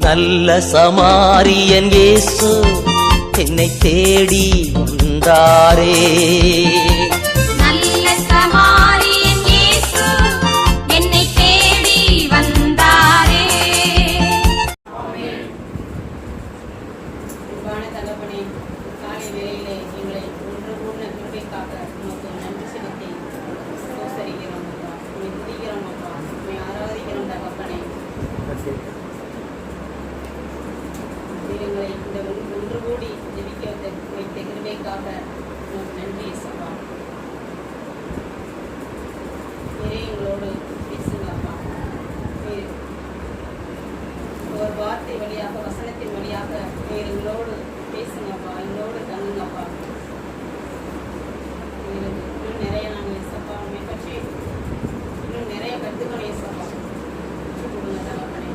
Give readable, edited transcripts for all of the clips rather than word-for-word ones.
நல்ல சமாரியன் இயேசு என்னை தேடி வந்தாரே. நல்ல சமாரியன் இயேசு என்னை தேடி வந்தாரே. அன்பான தகப்பனே, காலை வேளையிலே எங்களை ஒன்று கூர்ந்த கிருபைக்காக உமக்கு நன்றி செலுத்தி ஸ்தோத்திரிக்கிறோம் அப்பா. உம்மை துதிக்கிறோம் அப்பா. உம்மை ஆராதிக்கிறோம் தகப்பனே. எங்களை இந்த ஒன்று கூடி ஜெபிக்க வைத்த கிருபைக்காக உமக்கு நன்றி இயேசுவா. நீரே எங்களோடு பேசுங்க அப்பா. ஒரு வார்த்தை வழியாக, வசனத்தின் வழியாக நீர் எங்களோடு பேசுங்கப்பா, எங்களோடு தங்குங்கப்பா. எங்களுக்கு இன்னும் நிறைய நாங்கள் இயேசப்பா உண்மை பற்றி இன்னும் நிறைய கற்றுக்கணும் இயேசப்பா. கொடுங்க தகப்பனே.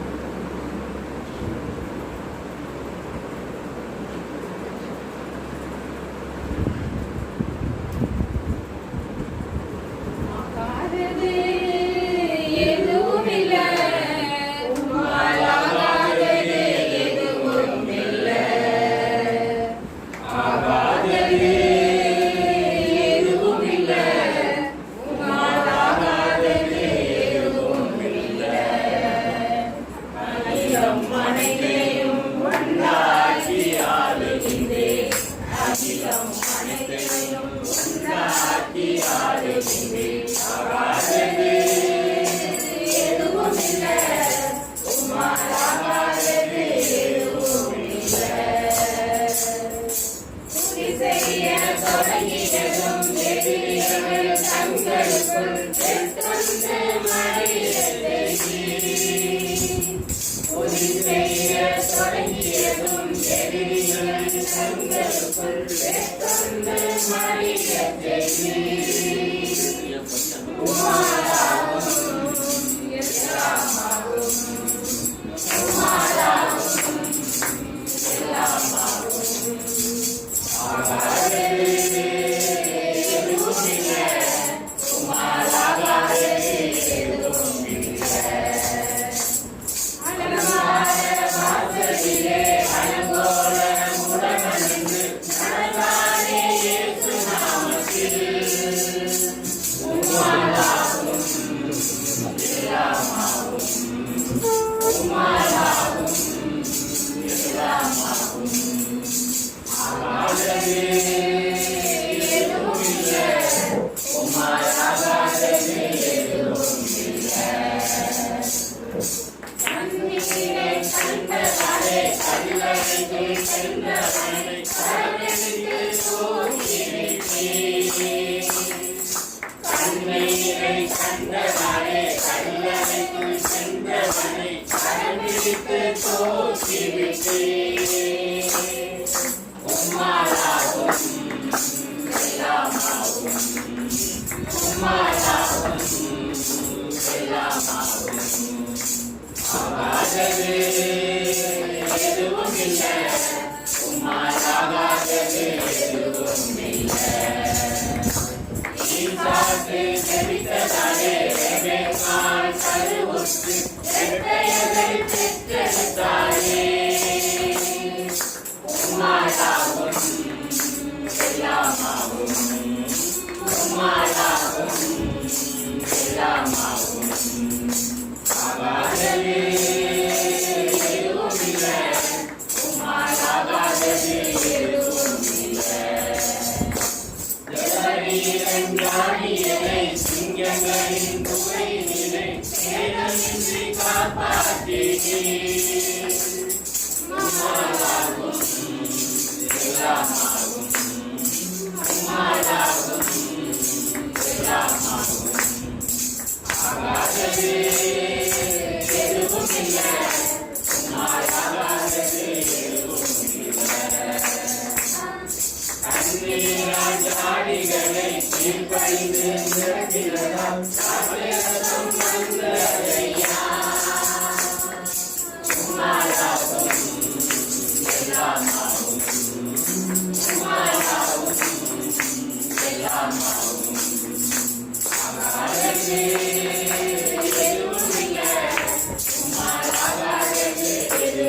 சிங்கங்களின் துறை நிலை சேதமின்றி காப்பாற்றினீர்.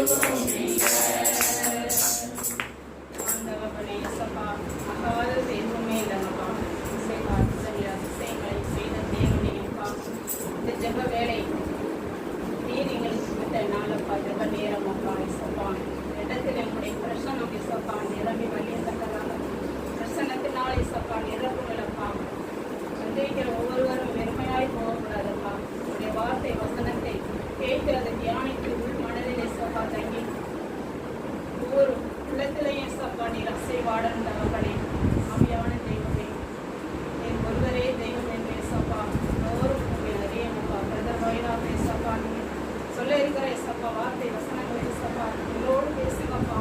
ஆண்டவனே இயேசப்பா, அகாத தெய்வமே இல்லைங்கப்பா. இசைப்பா, அதிசயங்களை செய்த தேவனே அப்பா. இந்த ஜெப வேலை நீர் எங்களுக்கு கொடுத்த நாளப்பா, ஜெப நேரம் அப்பா இசப்பா. இடத்தில் என்னுடைய பிரசனம் இசப்பா நிரம்பி வழியத்தக்கதாக பிரசனத்தினால் இசப்பா நிரப்புகளப்பா. சந்தேகிக்கிற ஒவ்வொருவரும் வெறுமையாய் போகக்கூடாதப்பா. உடைய வார்த்தை வசனத்தை கேட்கிறது தியானித்து உள் மனதில் இசப்பா தங்கி ஒவ்வொரு உள்ளத்திலேயும் இசப்பா நீர் அசைவாடல் தவகளே. ஆவியான தெய்வமே, என் ஒருவரே தெய்வம் என்று இசப்பா ஒவ்வொரு அறியப்பா. பிரதர் வாயிலாக இசப்பா நீங்க சொல்ல இருக்கிற இசப்பா வார்த்தை வசனங்களை இசப்பா எங்களோடு பேசுங்கப்பா.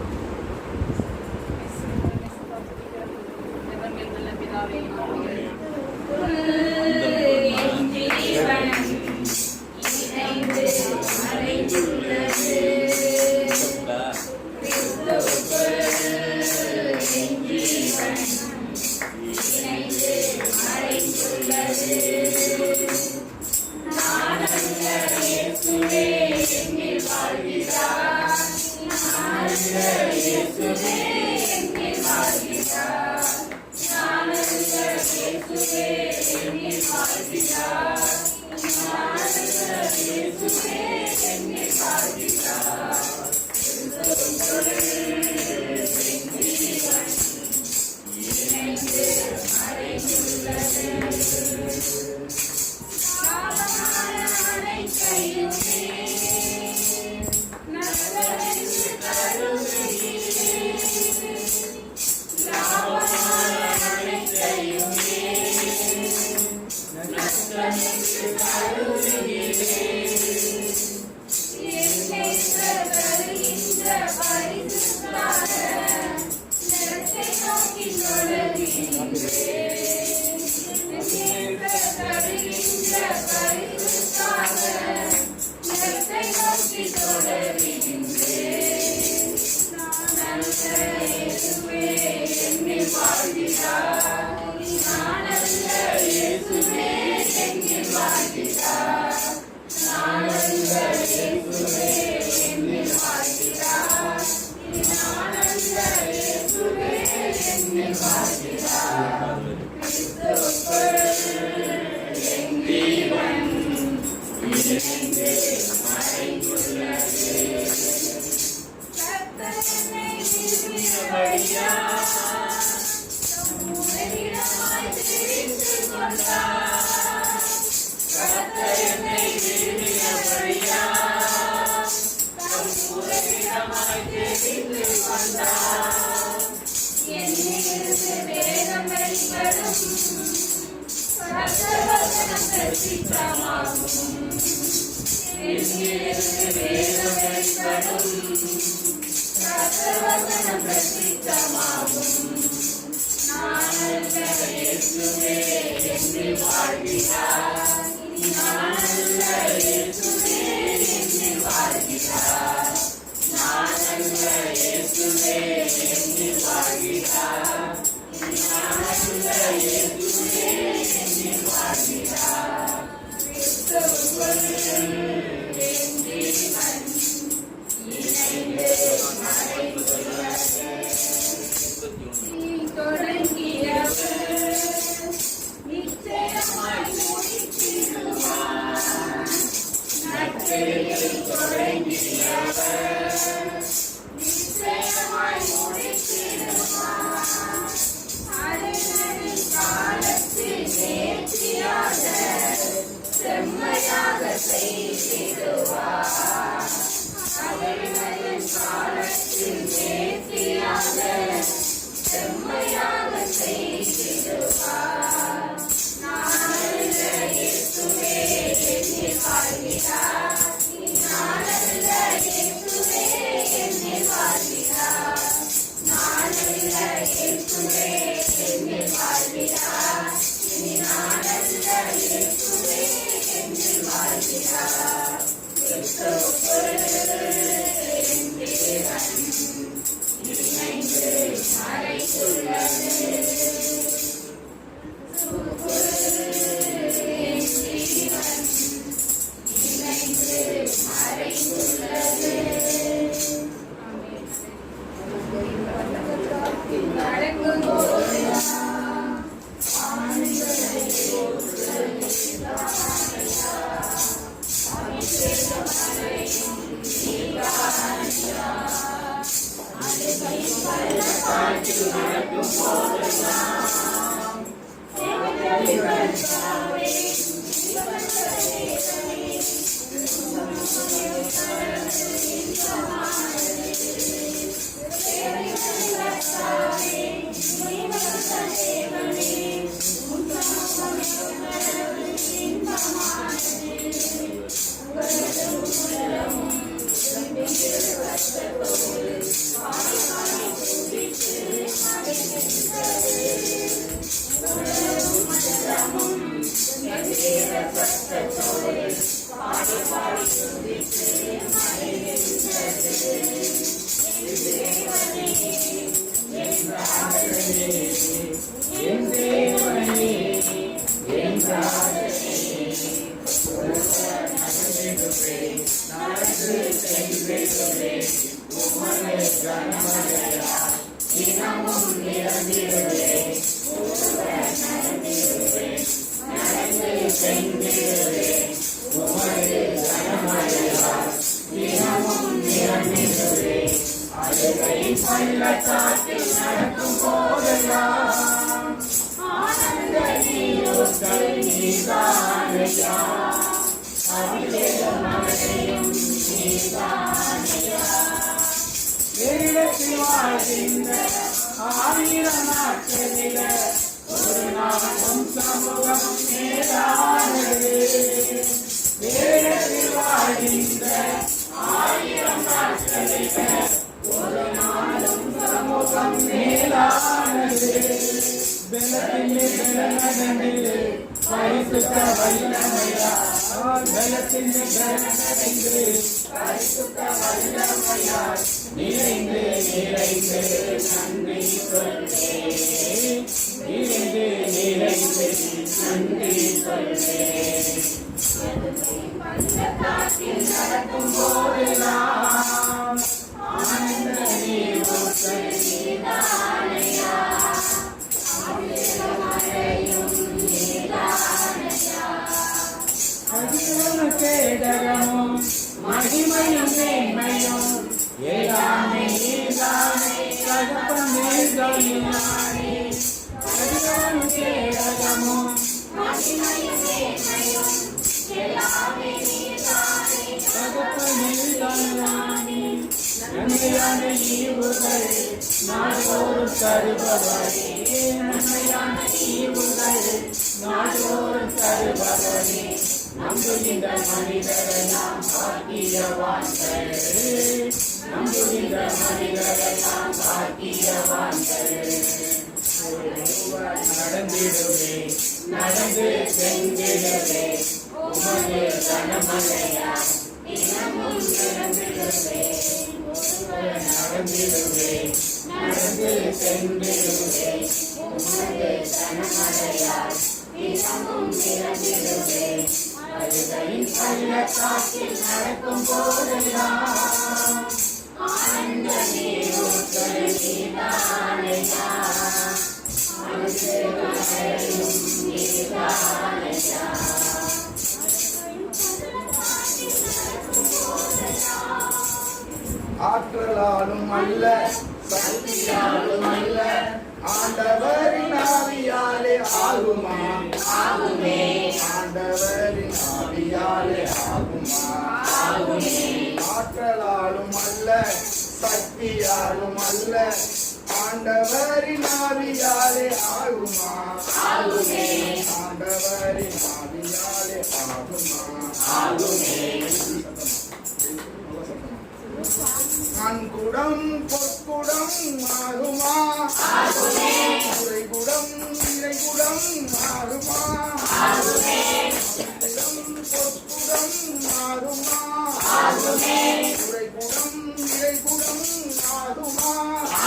ஜெபங்கள் நல்ல பிதாவே, ஆமென். வாழ்கிறார். ஆற்றலாலும் அல்ல, சக்தியாலும் அல்ல, ஆண்டவரின் ஆவியாலே ஆகுமா? ஆகுமே. ஆண்டவரின் ஆவியாலே ஆகுமா? ஆகுமே. ஆற்றலாலும் அல்ல, சக்தியாலும் அல்ல, ஆண்டவரின் ஆவியாலே ஆகுமா? ஆகுமே. ஆண்டவரின் ஆவியாலே ஆகுமா? ஆகுமே. நன்குடம் பொற்குடம் ஆகுமா? ஆகுமே. உரைகுடம் இறைகுடம் ஆகுமா? ஆகுமே. நன்குடம் பொற்குடம் ஆகுமா? ஆகுமே. உரைகுடம் இறைகுடம் ஆகுமா?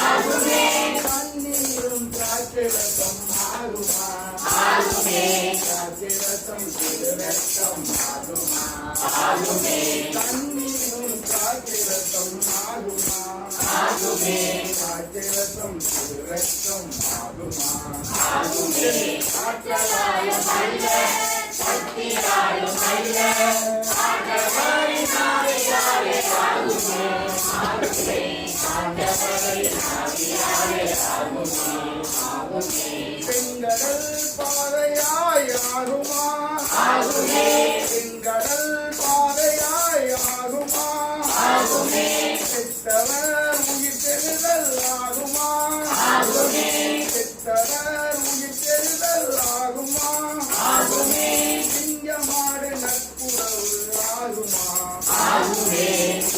ஆகுமே. தண்ணீரும் திராட்சரசம் ஆகுமா? ஆகுமே. திராட்சரசம் திருரத்தம் ஆகுமா? ஆகுமே. தண்ணீரும் திராட்சரசம் ஆகுமா? ஆகுமே. திராட்சரசம் திருரத்தம் ஆகுமா? ஆகுமே. ஆற்றலாலும் அல்ல, சக்தியாலும் அல்ல, ஆண்டவரின் ஆவியாலே ஆகுமே. ஆகுமே. ஆண்டவரின் ஆவியாலே செங்கடல் பாதையாய் ஆகுமா செங்கடல் பாதையாய் ஆகுமா செத்தவர் உயிர் தெழுதல் ஆகுமா செத்தவர் உயிர் தெழுதல் ஆகுமா சிங்கமாடு நட்புறவு ஆகுமா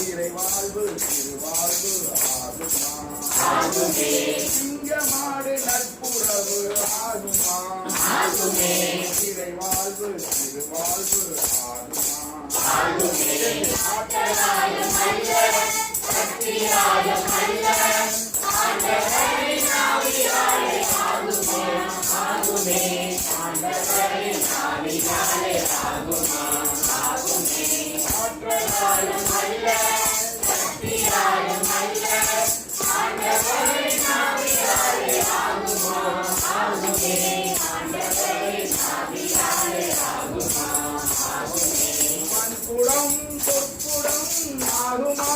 இறைவாழ்வு திருவாழ்வு ஆகுமா சிங்கமாடு நட்புறவு ஆகுமா இறைவாழ்வு திருவாழ்வு மண்குடம் பொற்குடம் ஆகுமா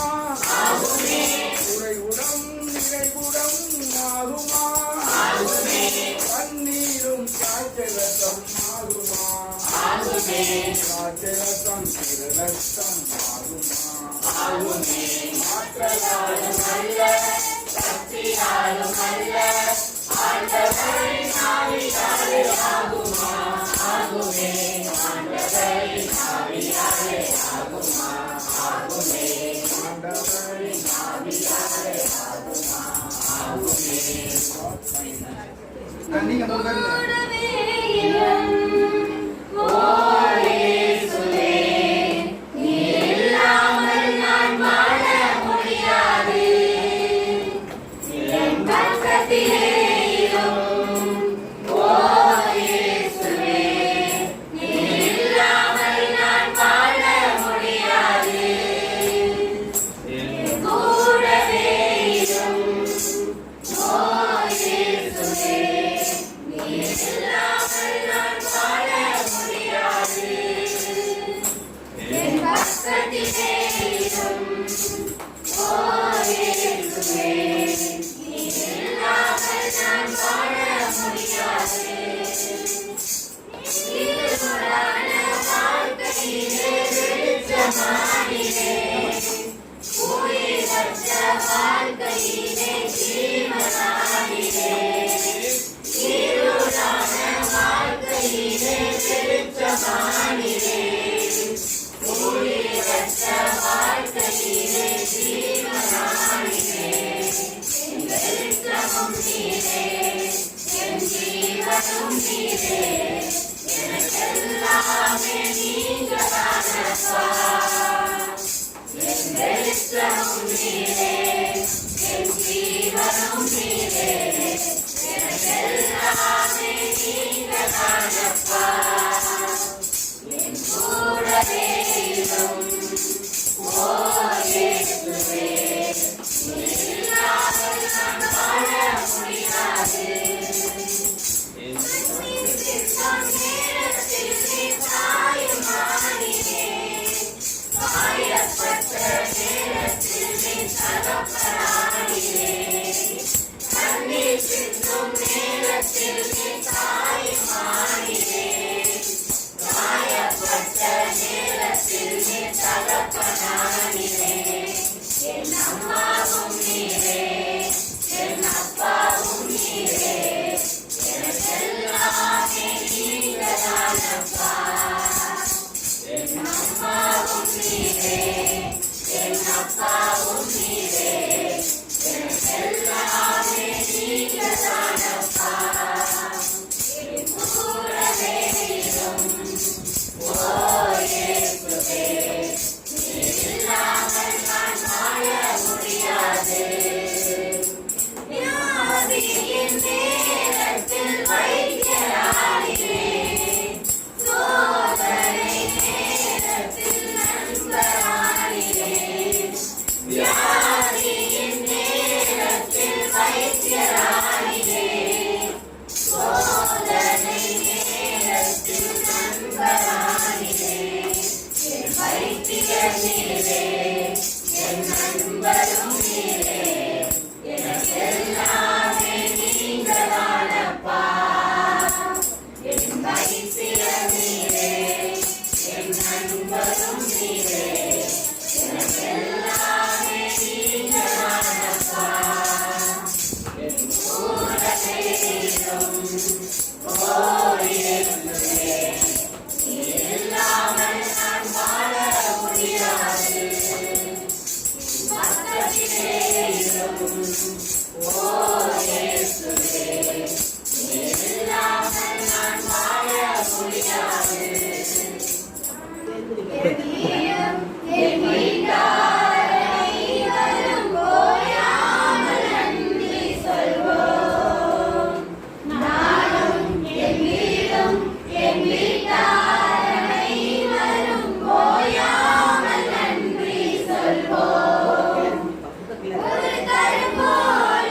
உறைகுடம் நிறைகுடம் ஆகுமா பன்னீரும் காய்ச்சலத்தம் ஆகுமா காய்ச்சலத்தம் திருநத்தம் நீங்க கூடவே இரும். ஓ இயேசுவே, நீ இல்லாமல் நான் வாழ முடியாது. என் பக்கத்திலே இரும். ஓ இயேசுவே, நீ இல்லாமல் நான் வாழ முடியாது. என் கூடவே இரும். ஓ இயேசுவே, நீ இல்லாமல் நான் வாழ முடியாது. என் பக்கத்திலே இரும். ஓ இயேசுவே, நீ இல்லாமல் நான் வாழ முடியாது. இருளான வாழ்க்கையிலே வெளிச்சமானிலே, உயிரற்ற வாழ்க்கையிலே ஜீவனானிலே, இருளான வாழ்க்கையிலே வெளிச்சமானிலே, உயிரற்ற வாழ்க்கையிலே ஜீவனானிலே, என் வெளிச்சமும் நீரே, என் ஜீவனும் நீரே, எனக்கெல்லாமே நீங்களானப்பா. என் வெளிச்சமும் நீரே, என் ஜீவனும் நீரே, எனக்கெல்லாமே நீங்களானப்பா. என் கூடவே இரும். ஓ இயேசுவே, நீ இல்லாமல் நான் வாழ முடியாது. கண்ணீர் சிந்தும் நேரத்தில் நீ தாயுமானியே, காயப்பட்ட நேரத்தில் நீ தகப்பனானியே. கண்ணீர் ஒரு கரும்போல்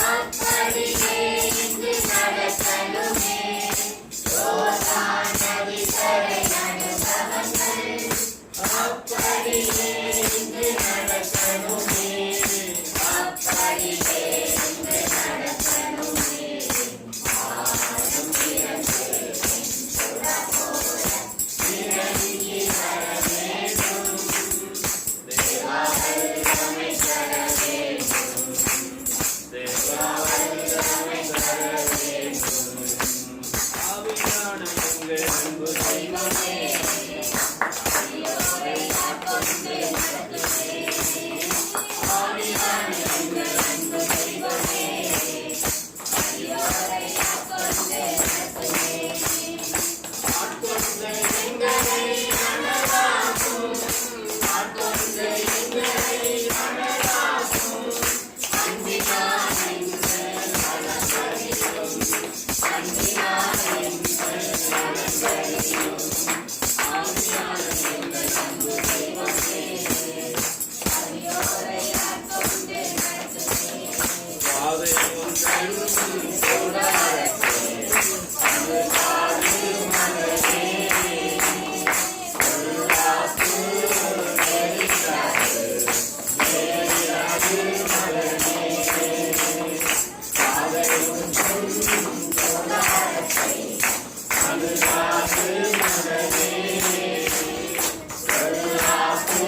அப்படியே இங்கு நடக்கணுமே யோர்தான் நதிக்கரை அனுபவங்கள் அப்படியே இங்கு நடக்கணுமே அப்படியே இங்கு நடக்கணுமே ஆடும் பிறந்து புறா போல இறங்கி வர வேண்டும் தேவா வல்லமை தர வேண்டும் தேவா வல்லமை தர வேண்டும் ஆவியான எங்கள் அன்பு தெய்வமே அடியோரை ஆட்கொண்டு நடத்துமே ஆவியான எங்கள் அன்பு தெய்வமே அடியோரை ஆட்கொண்டு நடத்துமே ஆட்கொண்டு எங்களை அனலாக்கும் ஆட்கொண்டு எங்களை அனலாக்கும் அன்பினால் எங்கள் அலங்கரியும் அன்பினால் எங்கள் அலங்கரியும் ஆவியான எங்கள் அன்பு தெய்வமே அடியோரை ஆட்கொண்டு நடத்துமே பாதை ஒன்றையும் கூடாரத்தே அது காடு மலரே பொருளாக்கு நெறியாது நெறியாது மலரே பாதை ஒன்றும் கூடாரத்தை அது காடு மலரே பொருளாக்கு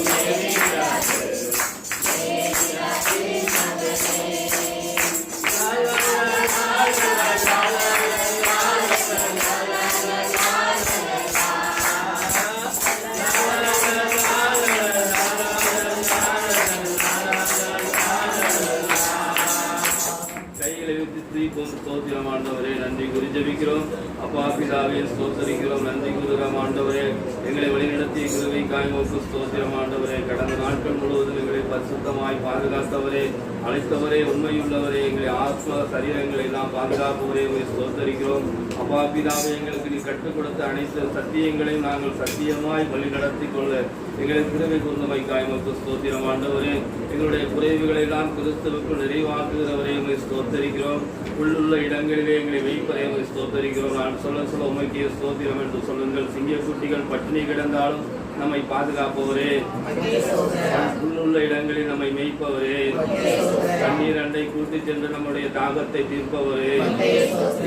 நெறியாது நெறியாது மலரே கைகளை வைத்து தூக்கும் ஸ்தோத்திரம் ஆண்டவரே நன்றி கூறி ஜெபிக்கிறோம். அப்பா பிதாவே ஸ்தோத்தரிக்கிறோம். நன்றி கூறுகிறோம் ஆண்டவரே. எங்களை வழிநடத்திய கிருபை காய்மோக்கு ஸ்தோத்திரம் ஆண்டவரே. கடந்த நாட்கள் முழுவதும் எங்களை பரிசுத்தமாய் பாதுகாத்தவரே, அழைத்தவரே, உண்மையுள்ளவரே, எங்களை ஆத்ம சரீரங்களை எல்லாம் பாதுகாப்பவரே உங்களை ஸ்தோத்தரிக்கிறோம். அப்பா பிதாவே எங்களுக்கு நீ கற்றுக் கொடுத்த அனைத்து சத்தியங்களையும் நாங்கள் சத்தியமாய் வழி நடத்தி கொள்ள எங்களை கிருபை கூர்ந்தமை காய்மோக்கு ஸ்தோத்திரம் ஆண்டவரே. எங்களுடைய குறைவுகளை எல்லாம் கிறிஸ்துவுக்குள் நிறைவாக்குகிறவரை உங்களை ஸ்தோத்தரிக்கிறோம். உள்ளுள்ள இடங்களிலே எங்களை வைப்பதை உங்களை ஸ்தோத்தரிக்கிறோம். நான் சொல்ல சொல்ல உமைக்கிய ஸ்தோத்திரம் என்று சொல்லுங்கள். சிங்கக்குட்டிகள் பட்டினி கிடந்தாலும் நம்மை பாதுகாப்பவரே, உள்ளுள்ள இடங்களில் நம்மை மேய்ப்பவரே, தண்ணீர் அண்டை கூட்டிச் சென்று நம்முடைய தாகத்தை தீர்ப்பவரே,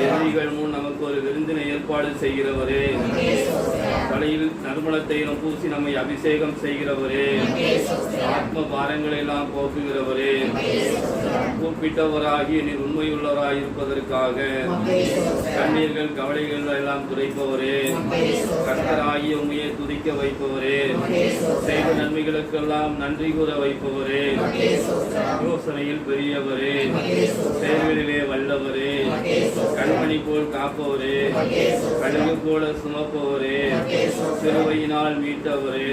எதிரிகள் முன் நமக்கு ஒரு விருந்தினை ஏற்பாடு செய்கிறவரே, தலையில் நறுமணத்தையும் பூசி நம்மை அபிஷேகம் செய்கிறவரே, ஆத்ம பாரங்களை எல்லாம் போக்குகிறவரே, கூப்பிட்டவராகி நீர் உண்மையுள்ளவராய் இருப்பதற்காக கண்ணீர்கள் கவலைகள் எல்லாம் துடைப்பவரே, கர்த்தராகிய உண்மையை துதிக்க வைப்பவரே, செய்த நன்மைகளுக்கெல்லாம் நன்றி கூற வைப்பவரே, யோசனையில் பெரியவரே, செயல்களிலே வல்லவரே, கண்மணி போல் காப்பவரே, கழுகு போல சுமப்பவரே, சிறுவையினால் மீட்டவரே,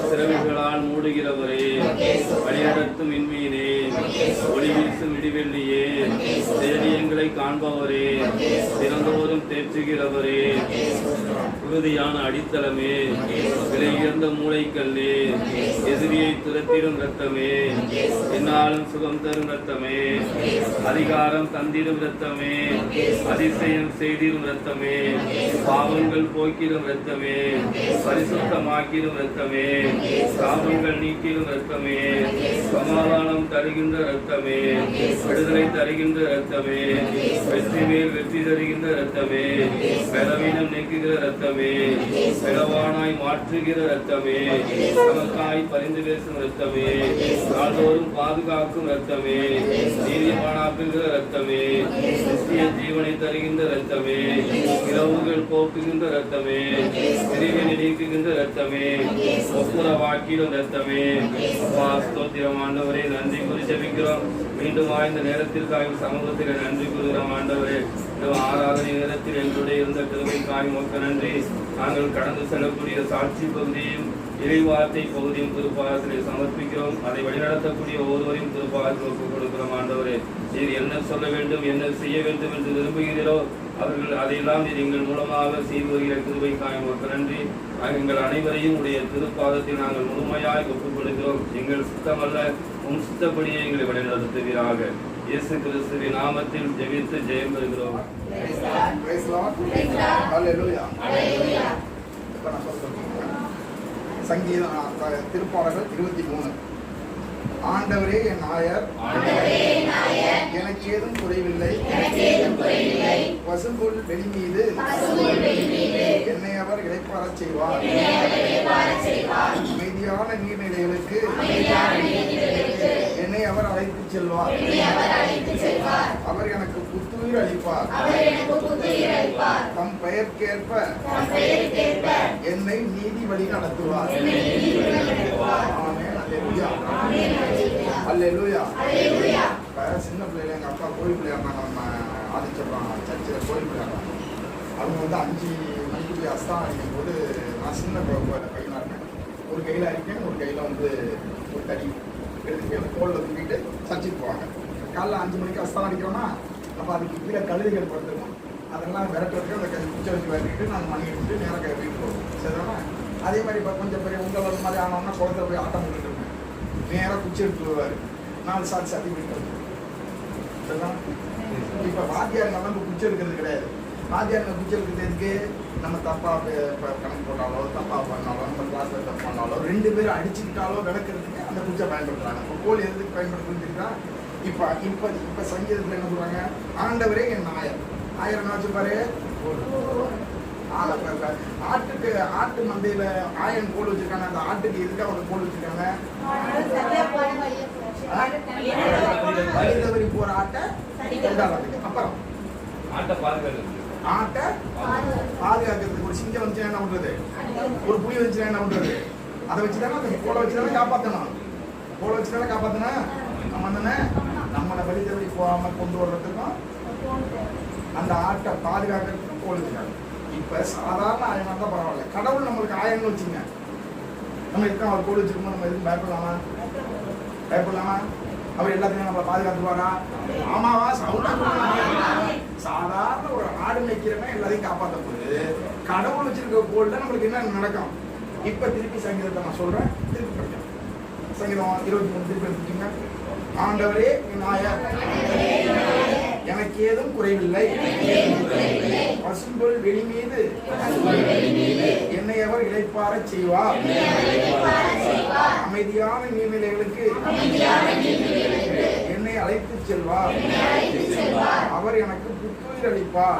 சிறவிகளால் மூடுகிறவரே, வழிநடத்தும் இன்மீனே, ஒளி வீசும் இடிவெள்ளியே, தேடியங்களை காண்பவரே, திறந்தோறும் தேற்றுகிறவரே, உறுதியான அடித்தளமே, விலை உயர்ந்த மூளைக்கல்லே, எதிரியை துரத்திடும் ரத்தமே, என்னாலும் சுகம் தரும் ரத்தமே, அதிகாரம் தந்திடும் ரத்தமே, அதிசயம் செய்திடும் ரத்தமே, பாவங்கள் போக்கிடும் ரத்தமே, பரிசுத்தமாக்கிடும் ரத்தமே, சாபங்கள் நீக்கிடும் ரத்தமே, சமாதானம் தருகின்ற இரத்தமே, விடுதலை தருகின்ற இரத்தமே, வெற்றி மேல் வெற்றி தருகின்ற இரத்தமே, பலவீனம் நீக்குகிற இரத்தமே, பலவானாய் மாற்றுகிற இரத்தமே, நமக்காய் பரிந்து பேசும் இரத்தமே, நாள்தோறும் பாதுகாக்கும் இரத்தமே, நீதிமானாக்குகிற இரத்தமே, நித்திய ஜீவனை தருகின்ற இரத்தமே, இரவுகள் போக்குகின்ற இரத்தமே, பிரிவினை நீக்குகின்ற இரத்தமே, ஒப்புரவாக்கிடும் இரத்தமே. அப்பா ஸ்தோத்திரம் ஆண்டவரே, நன்றி கூறி ஜெபிக்கிறோம். மீண்டும் இந்த நேரத்திற்காக சமூகத்தில் நன்றி கூறுகிறோம் ஆண்டவரே. இந்த ஆராதனை நேரத்தில் எங்களுடைய இருந்த கிருபைக்காய் உமக்கு நன்றி. நாங்கள் கடந்து செல்லக்கூடிய சாட்சி பகுதியும் இறைவார்த்தை பகுதியும் திருப்பாதத்திலே சமர்ப்பிக்கிறோம். அதை வழிநடத்தக்கூடிய ஒவ்வொருவரையும் திருப்பாதத்தில் ஒப்புக் கொடுக்கிறோம் ஆண்டவரே. நீர் என்ன சொல்ல வேண்டும், என்ன செய்ய வேண்டும் என்று விரும்புகிறீரோ அவர்கள் அதையெல்லாம் நீர் எங்கள் மூலமாக செய்து வருகிற கிருபைக்காய் உமக்கு நன்றி. எங்கள் அனைவரையும் உடைய திருப்பாதத்தை நாங்கள் முழுமையாய் ஒப்புக் கொடுக்கிறோம். எங்கள் சித்தமல்ல, உன் சித்தப்படியே எங்களை வழிநடத்துவீராக. இயேசு கிறிஸ்துவின் நாமத்தில் ஜெபித்து ஜெயம் பெறுகிறோம். சங்கீதம் திருப்பாடல்கள் 23. ஆண்டவரே என் நாயர், எனக்கு ஏதும் குறைவில்லை. பசும்புல் வெளி மீது என்னை அவர் இளைப்பாறச் செய்வார். அமைதியான நீர்நிலைகளுக்கு என்னை அவர் அழைத்துச் செல்வார். அவர் எனக்கு புத்துயிர் அளிப்பார். தம் பெயர்க்கேற்ப என்னை நீதி வழி நடத்துவார். ஆமென். அல்லேலூயா. அல்லேலூயா. சின்ன பிள்ளைல எங்க அப்பா கோயில் பிள்ளையார் நம்ம ஆதிச்சப்பா சர்ச்சில் கோயில் பிள்ளையார். அவங்க 5 மணிக்கு போய் அஸ்தான் அடிக்கும் போது நான் சின்ன பையனா இருக்கேன். ஒரு கையில் அடிப்பேன், ஒரு கையில் ஒரு தடி எடுத்துட்டு தோளில் தூக்கிட்டு சர்ச்சுக்கு போவாங்க. காலைல 5 மணிக்கு அஸ்தான் அடிக்கிறோன்னா அப்போ அதுக்கு கீழே கழுதைகள் படுத்துருவோம். அதெல்லாம் விரட்டுறதுக்கு அந்த குச்சை வச்சு விரட்டிட்டு நாங்கள் மணி எடுத்துட்டு நேரம் வீட்டுக்கு போவோம். சரிதானே? அதே மாதிரி இப்போ கொஞ்சம் பெரிய உங்கள் மாதிரி ஆனோம்னா குளத்துல போய் ஆட்டம் போட்டுட்டு இருப்பேன். நேராக குச்சி எடுத்து வருவார். 4 சாத்தி போயிட்டு வருவேன். சரிதான்? இப்போ வாத்தியார் நம்ம குச்சி எடுக்கிறது கிடையாது. வாத்தியார் குச்சி எடுக்கிறது எதுக்கு? நம்ம தப்பாக கணக்கு போட்டாலோ, தப்பாக பண்ணாலோ, நம்ம கிளாஸில் தப்பு பண்ணாலோ, 2 பேரும் அடிச்சுக்கிட்டாலோ விளக்குறதுக்கு அந்த குச்சை பயன்படுத்துகிறாங்க. இப்போ கோல் எதுக்கு பயன்படுத்துறதுன்னா இப்போ இப்போ இப்போ சங்கீதத்தில் என்ன சொல்கிறாங்க? ஆண்டவரே என் நாயர். நாயர் என்ன வச்சுப்பாரு? ஆட்டுக்கு ஆட்டு மந்தையில ஆயன் கோல் வச்சிருக்காங்க. அந்த ஆட்டுக்கு எதுக்கு அவங்க கோல் வச்சிருக்காங்க? வழி போற ஆட்டை கொண்டாடுறதுக்கு. அப்புறம் ஆட்டை பாதுகாக்கிறதுக்கு. ஒரு சிங்கம் வந்துச்சுன்னா என்ன பண்றது? ஒரு புலி வந்துச்சுன்னா என்ன பண்றது? அதை வச்சுதானே அந்த கோலை வச்சுதானே காப்பாற்றணும். கோலை வச்சுதானே காப்பாற்றணும். நம்ம தானே நம்மளை வழி தவறி போகாம கொண்டு வர்றதுக்கும் அந்த ஆட்டை பாதுகாக்கிறதுக்கும் கோல் வச்சுக்காங்க. இப்போ சாதாரண ஆயனா தான் பரவாயில்ல. கடவுள் நம்மளுக்கு ஆயன்னு வச்சுங்க. நம்ம இருக்கோம், அவர் கோல் வச்சிருக்கோம். நம்ம எதுவும் பயப்படலாமா? பயப்படலாமா? அவர் எல்லாத்தையும் நம்மளை பாதுகாத்துவாரா? ஆமாவா? சாதாரண ஒரு ஆடு மேய்க்கிறவன் எல்லாத்தையும் காப்பாற்ற போகுது. கடவுள் வச்சிருக்க கோல்ல நம்மளுக்கு என்ன நடக்கும்? இப்ப திருப்பி சங்கீதத்தை நான் சொல்றேன், திருப்பி படிக்கிறேன். சங்கீதம் 23 திருப்பி எடுத்துக்கீங்க. ஆண்டவரே நாயர், எனக்கு ஏதும் குறைவில்லை. பசும்பொல் வெளி மீது என்னை அவர் இளைப்பாறச் செய்வார். அமைதியான நீர்நிலைகளுக்கு என்னை அழைத்துச் செல்வார். அவர் எனக்கு புத்துயிர் அளிப்பார்.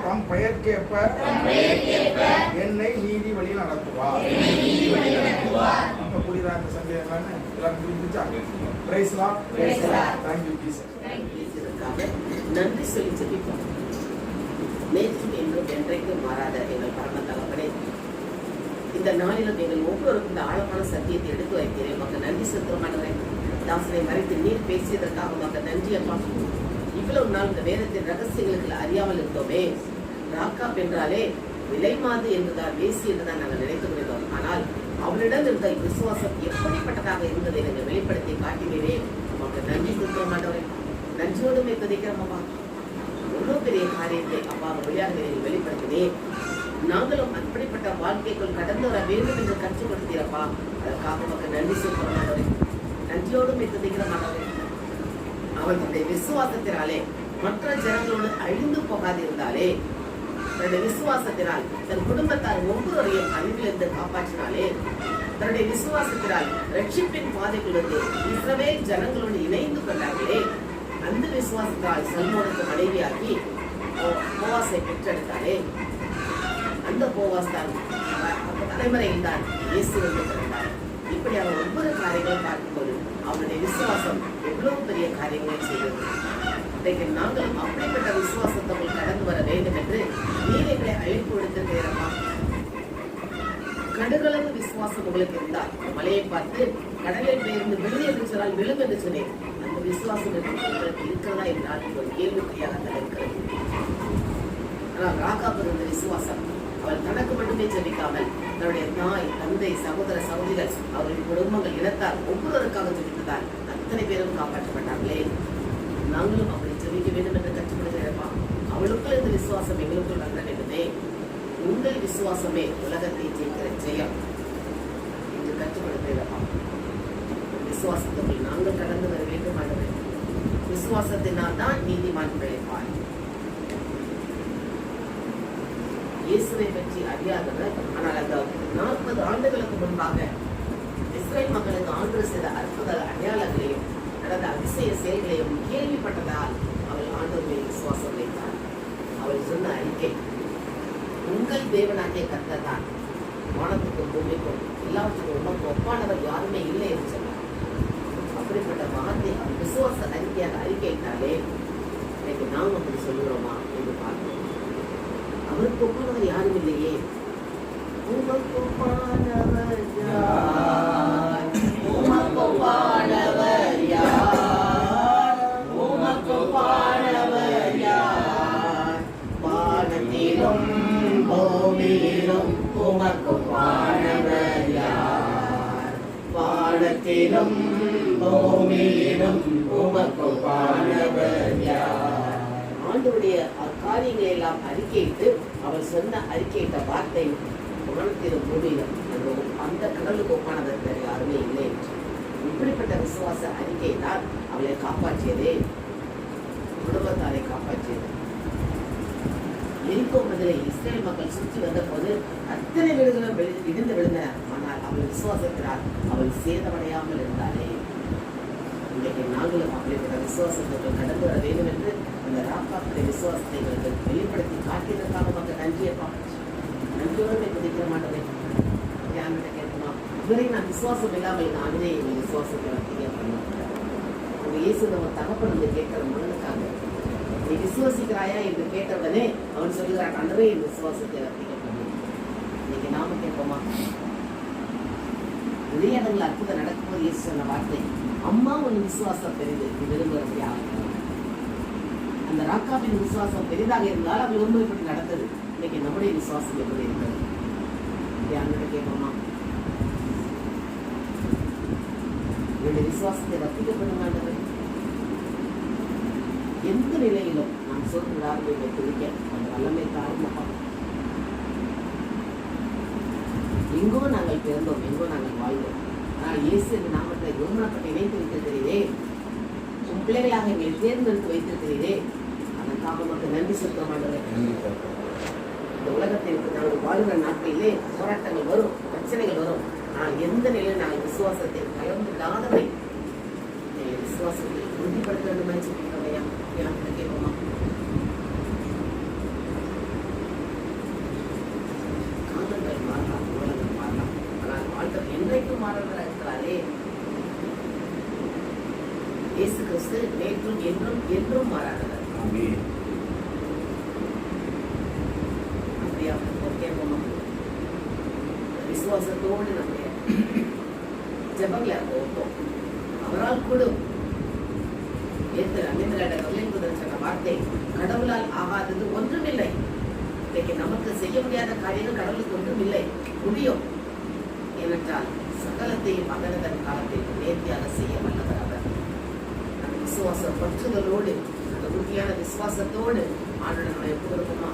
தம் பெயர்க்கேற்ப என்னை நீதி வழி நடத்துவார். புரியுதா இந்த சந்தேகம்? எல்லாரும் புரிஞ்சுச்சா? Praise Lord. Thank you Jesus. நன்றி சொல்லி ஜெபிப்போம். நேற்றும் என்றும் என்றைக்கும் மாறாத எங்கள் பரம தகப்பனே, இந்த நாளிலும் எங்கள் ஒவ்வொருவருக்கும் இந்த ஆழமான சத்தியத்தை எடுத்து வைக்கிறேன். மக்கள் நன்றி செலுத்துவோம். தாசனை மறைத்து நீர் பேசியதற்காக மக்கள் நன்றி அப்பா. இவ்வளவு நாள் இந்த வேதத்தின் ரகசியங்களுக்கு அறியாமல் இருந்தோமே. ராக்காப் என்றாலே விலை மாது என்றுதான், வேசி என்றுதான் நாங்கள் நினைத்து கொண்டோம். ஆனால் அவளிடம் இருந்த விசுவாசம் எப்படிப்பட்டதாக இருந்ததை நாங்கள் வெளிப்படுத்தி காட்டினேன். மக்கள் நன்றி செலுத்துவோம். நன்றியோடுமே கதைக்கிறோம் அப்பா. எவ்வளவு பெரிய காரியத்தை அப்பா வழியாக வெளிப்படுத்தினேன். நாங்களும் அப்படிப்பட்ட வாழ்க்கைக்குள் கடந்து வர வேண்டும் என்று கற்றுக் கொடுத்தீரப்பா. அதற்காக மக்கள் நன்றி செலுத்துவோம். நன்றியோடுமே கதைக்கிற மாட்டோம். அவர்களுடைய விசுவாசத்தினாலே மற்ற ஜனங்களோடு அழிந்து போகாதிருந்தாலே, தன்னுடைய விசுவாசத்தினால் தன் குடும்பத்தார் ஒவ்வொருவரையும் அழிவிலிருந்து காப்பாற்றினாலே, தன்னுடைய விசுவாசத்தினால் ரட்சிப்பின் பாதைகளுக்கு இஸ்ரவேல் ஜனங்களோடு இணைந்து கொண்டார்களே, அந்த விசுவாசத்தால் சல்மோனுக்கு மனைவியாகி போவாசை பெற்றெடுத்தாரே, அந்த போவாஸ் தான் தலைமுறையில் தான் இயேசு வந்து பிறந்தார். இப்படி அவர் ஒவ்வொரு காரியங்களும் பார்க்கும்போது அவருடைய விசுவாசம் எவ்வளவு பெரிய காரியங்களை செய்தது. இன்றைக்கு நாங்களும் அப்படிப்பட்ட விசுவாசத்தை கடந்து வர வேண்டும் என்று நீரைகளை அழைப்பு விடுத்திருக்கிறோமா? கடுகளவு விசுவாசம் உங்களுக்கு இருந்தால் மலையை பார்த்து கடலில் பெயர்ந்து விழுது என்று சொன்னால் விழும் என்று சொன்னேன். அந்த விசுவாசம் உங்களுக்கு இருக்கிறதா என்றால் ஒரு கேள்விக்குறியாக தான் இருக்கிறது. ஆனால் ராகாப் இருந்த விசுவாசம், அவள் தனக்கு மட்டுமே ஜெபிக்காமல் தன்னுடைய தாய், தந்தை, சகோதர, சகோதரிகள், அவர்களின் குடும்பங்கள், இனத்தார் ஒவ்வொருவருக்காக ஜெபித்ததால் அத்தனை பேரும் காப்பாற்றப்பட்டார்களே. நாங்களும் அப்படி ஜெபிக்க வேண்டும் என்று கற்றுக்கொள்கிறப்பா. அவளுக்குள் இந்த விசுவாசம் எங்களுக்குள் வர வேண்டுமே. உங்கள் விசுவாசமே உலகத்தை ஜெயிக்கிற ஜெயம் என்று கற்றுக்கொடுக்கிறப்பா. விசுவாசத்துக்குள் நாங்கள் கடந்து வர வேண்டும் ஆண்டவரே. விசுவாசத்தினால் தான் நீதிமான் பிழைப்பார். இயேசுவை பற்றி அறியாதவர், ஆனால் அந்த 40 ஆண்டுகளுக்கு முன்பாக இஸ்ரேல் மக்களுக்கு ஆண்டவர் செய்த அற்புத அடையாளங்களையும் நடந்த அதிசய செயல்களையும் கேள்விப்பட்டதால் அவள் ஆண்டவரை விசுவாசம் வைத்தார். அவள் சொன்ன அறிக்கை, உங்கள் தேவனாகிய கர்த்தர் தான், வானத்துக்கும் பூமிக்கும் எல்லாவற்றுக்கும் உமக்கு ஒப்பானவர் யாருமே இல்லை என்று சொன்னார். அப்படிப்பட்ட வார்த்தை அவர் விசுவாச அறிக்கையாக அறிக்கையிட்டாலே இன்னைக்கு நாம் அப்படி சொல்லுகிறோமா என்று பார்க்கிறோம். அவருக்கு ஒப்பானவர் யாரும் இல்லையே. உமக்கு ஒப்பானவர் யார்? உமக்கு ஒப்பானவர் யார்? உமக்கு ஒப்பானவர் யார்? வானத்திலும் பூமியிலும் உமக்கு ஒப்பானவர் யார்? வானத்திலும் பூமியிலும் உமக்கு ஒப்பானவர் யார்? ஆண்டவருடைய காரியங்களை எல்லாம் அறிக்கையிட்டு அவர் சொன்ன அறிக்கையிட்ட வார்த்தை, வானத்திலும் பூமியிலும் அந்த கடலுக்கு ஒப்பானவர் வேறு யாருமே இல்லை என்று. இப்படிப்பட்ட விசுவாச அறிக்கை தான் அவளை காப்பாற்றியதே, குடும்பத்தாரை காப்பாற்றியது. எரிகோ மதிலை இஸ்ரேல் மக்கள் சுற்றி வந்த போது அத்தனை வீடுகளும் இடிந்து விழுந்தன. ஆனால் அவள் விசுவாசத்தினால் அவள் சேதமடையாமல் இருந்தாலே. இன்றைக்கு நாங்களும் அப்படிப்பட்ட விசுவாசத்தை கடந்து வர வேண்டும் என்று அந்த ராக்காப்புடைய விசுவாசத்தை வெளிப்படுத்தி காட்டியதற்காக மக்கள் நன்றியப்பா, நன்றியோடு குதிக்கிற மாட்டேன். யார்கிட்ட கேட்கணுமா? இதுவரை நான் விசுவாசம் இல்லாமல் நானே எங்கள் விசுவாசத்தை வர்த்திக்க பண்ண உங்க இயேசு நம்ம தகப்பன் வந்து கேட்கிற மகனுக்காக நீ விசுவாசிக்கிறாயா என்று கேட்டவுடனே அவன் சொல்லுகிறான், அன்றே என் விசுவாசத்தை வர்த்திக்க பண்ண. இன்னைக்கு நாம கேட்போமா? இதே இடங்கள் அற்புதம் நடக்கும்போது இயேசு சொன்ன வார்த்தை, அம்மா உன் விசுவாசம் பெரிது, நீ விரும்புகிறபடியா. அந்த ராக்காவின் விசுவாசம் பெரிதாக இருந்தால் அவள் விரும்பப்பட்டு நடந்தது. இன்னைக்கு நம்முடைய விசுவாசம் எப்படி இருக்கிறது? யார்கிட்ட கேட்போமா? என்னுடைய விசுவாசத்தை வர்த்திக்கப்படுமாண்டது. எந்த நிலையிலும் நாம் சொல்கிறார்கள் இதை குறிக்க அந்த வல்லமை காரணமா. எங்கோ நாங்கள் பிறந்தோம், எங்கோ நாங்கள் வாழ்ந்தோம். ஆனால் இயேசு என்ற நாமத்தை யோமனப்பட்டு இணைத்து வைத்திருக்கிறீரே, உன் பிள்ளைகளாக எங்களை தேர்ந்தெடுத்து வைத்திருக்கிறீரே, அதற்காக நமக்கு நன்றி செலுத்த மாட்டேன். இந்த உலகத்தில் நாங்கள் வாழ்கிற நாட்களிலே போராட்டங்கள் வரும், பிரச்சனைகள் வரும். ஆனால் எந்த நிலையில் நாங்கள் விசுவாசத்தை கலந்துடாதவை விசுவாசத்தை உறுதிப்படுத்த வேண்டும் முயற்சிக்கிறவையா? எனக்கு கேட்போமா? காலங்கள் மாறலாம், உலகம் மாறலாம், ஆனால் வாழ்க்கை என்றைக்கும் மாறவர்களாக இருக்கிறாரே. இயேசு கிறிஸ்து நேற்றும் என்றும் என்றும் மாறாதவர். அப்படியா? கேட்போமா? விசுவாசத்தோடு நம்முடைய ஜபங்களை போட்டோம். அவரால் கூடும் சொன்ன வார்த்தை, கடவுளால் ஆகாதது ஒன்றுமில்லை. இன்னைக்கு நமக்கு செய்ய முடியாத காரியங்கள் கடவுளுக்கு ஒன்றும் இல்லை, முடியும். ஏனென்றால் சகலத்தையும் மகனதன் காலத்தில் நேர்த்தியாக செய்ய வல்லவர் அவர். அந்த விசுவாச பற்றுதலோடு, அந்த உறுதியான விசுவாசத்தோடு ஆண்டு நம்ம எப்பொழுதுமா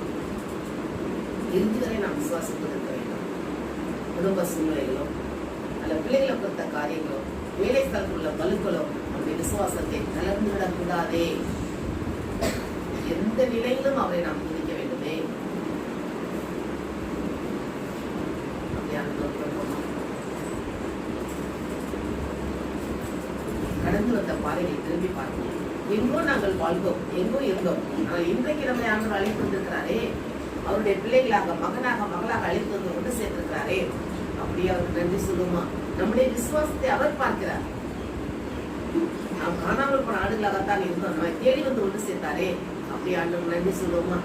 இறுதி வரை நாம் விசுவாசத்தோடு இருக்க வேண்டும். குடும்ப சூழ்நிலைகளோ அல்ல பிள்ளைகளை பொறுத்த காரியங்களோ வேலை ஸ்தலத்தில் உள்ள பலுக்களோ நம்முடைய விசுவாசத்தை கலந்து விடக்கூடாதே. எந்த நிலையிலும் அவரை நாம் துதிக்க வேண்டுமே. கடந்து வந்த பாதையை திரும்பி பார்ப்போம். எங்கோ நாங்கள் வாழ்ந்தோம், எங்கோ இருந்தோம். ஆனால் இன்றைக்கு நம்மை ஆண்டவர் அழைத்து வந்திருக்கிறாரே, அவருடைய பிள்ளைகளாக மகனாக மகளாக அழைத்து வந்து கொண்டு சேர்த்திருக்கிறாரே, அப்படியே அவருக்கு நன்றி சொல்லுமா. நம்முடைய விசுவாசத்தை அவர் பார்க்கிறார். நாம் காணாமல் போன ஆடுகளாகத்தான் இருந்தோம், நம்மை தேடி வந்து கொண்டு சேர்த்தாரே, அப்படியே ஆண்டவர் நன்றி சொல்லுமா.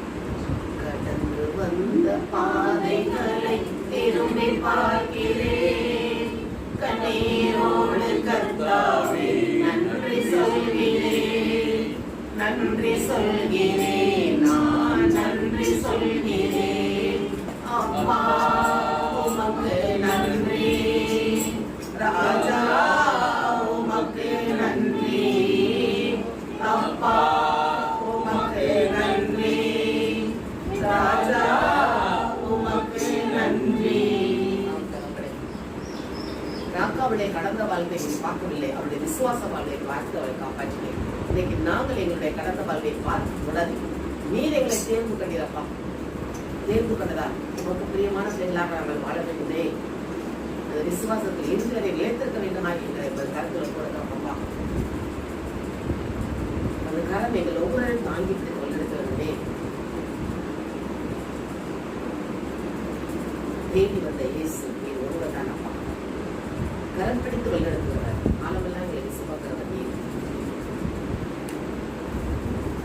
கடந்து வந்த பாதைகளை திரும்பி பார்க்கிறேன், கண்ணீரோடு கர்த்தாவே நன்றி சொல்கிறேன், நன்றி சொல்கிறேன், நான் நன்றி சொல்கிறேன். அப்பா உமக்கு நன்றி, ராஜா உமக்கு நன்றி, அப்பா உமக்கு நன்றி, ராஜா உமக்கு நன்றி. ராக்காவுடைய கடந்த வாழ்வை பார்க்கவில்லை, அவருடைய விசுவாச வாழ்வை பார்த்து அவரை காப்பாற்றினேன். இன்னைக்கு நாங்கள் எங்களுடைய கடந்த வாழ்வை பார்த்து கூடாது. நீர் எங்களை தேர்ந்து கண்டீரப்பா, தேர்ந்து கண்டதா உமக்கு பிரியமான பிள்ளைகளாக நாங்கள் வாழ வேண்டுமே. அந்த விசுவாசத்தில் இருக்கிறதை நிலைத்திருக்க வேண்டுமா என்கிற கருத்துல கொடுக்கிறப்பா. அந்த காலம் எங்கள் ஒவ்வொருவரும் தாங்கி பிடித்து வல்லெடுக்க வேண்டுமே. தேடி வந்த இயேசு நீர் ஒருவர் தான் அப்பா, கரம் பிடித்து வல்லெடுக்கிறவர், காலமெல்லாம் எங்களை விசுவாக்கிறவர் நீர்.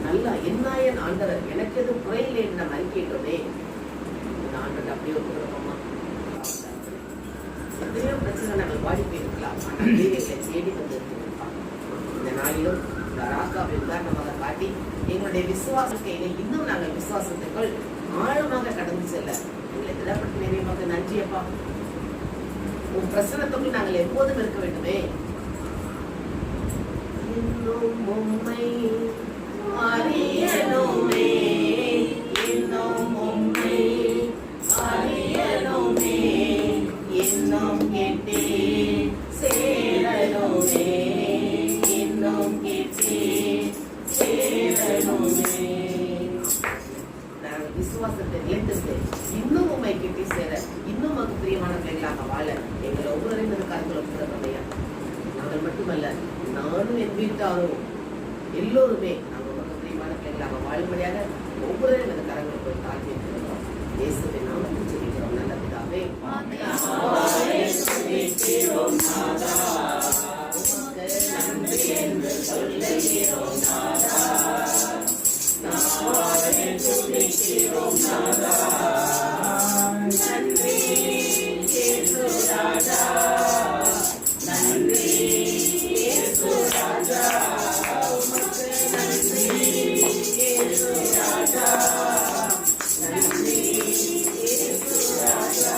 நல்லா என்னாயன் ஆண்டவர் எனக்கு எதுவும் குறையில்லை என்று நம்ம அறிக்கையிட்டோமே, இந்த ஆண்டவர் அப்படியே ஒப்புக்கிறோமா. எத்தனையோ பிரச்சனை நாங்கள் வாடி போயிருக்கலாம், ஆனால் எங்களை தேடி வந்து இருப்பாங்க. இந்த நாளிலும் இந்த ராக்காவை உதாரணமாக காட்டி எங்களுடைய விசுவாசத்தையில இன்னும் நாங்கள் விசுவாசத்துக்குள் ஆழமாக கடந்து செல்ல எங்களை திடப்பட்டு நிறைவாக நன்றியப்பா. உன் பிரசனத்துக்குள் நாங்கள் எப்போதும் இருக்க வேண்டுமே. இன்னும் உம்மை அறியணுமே, இன்னும் உம்மை அறியணுமே, இன்னும் கேட்டே சேரணுமே, இன்னும் கேட்டே சேரணுமே. நாங்கள் விசுவாசத்தை நிலைத்திருந்து இன்னும் உண்மை கிட்டே சேர, இன்னும் அது பிரியமான பிள்ளைகளாக வாழ எங்களை ஒவ்வொருவரையும் இந்த கருத்துல கொடுக்கலையா. நாங்கள் மட்டுமல்ல, நானும் என் வீட்டாரும் எல்லோருமே நாங்கள் உமக்கு பிரியமான பிள்ளைகளாக வாழும்படியாக ஒவ்வொருவரையும் இந்த கரங்களுக்கு தாழ்த்தி இருக்கிறோம். இயேசுவின் நாமத்தில் ஜெபிக்கிறோம் நல்ல பிதாவே. நன்றி என்று சொல்லுகிறோம் நாதா, நன்றி இயேசு ராஜா, நன்றி இயேசு ராஜா, உமக்கு நன்றி இயேசு ராஜா, நன்றி இயேசு ராஜா.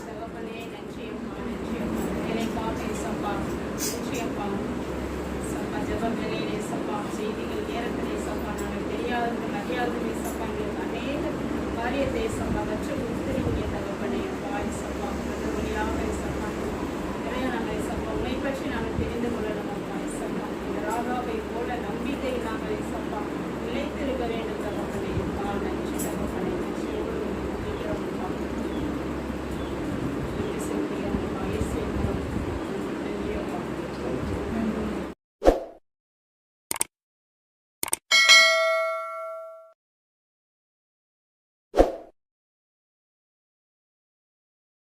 தகப்பனே நன்றி அம்மா, நன்றி அம்மா. என்னை காப்பே சப்பா, நன்றி அப்பா. சப்பா ஜெபங்களிலே சப்பா, செய்திகள் நேரத்திலே சப்பா, நாங்கள் தெரியாதவர்கள் அறியாதவர்களே சப்பா, எங்களுக்கு அநேக காரியத்தை சப்பா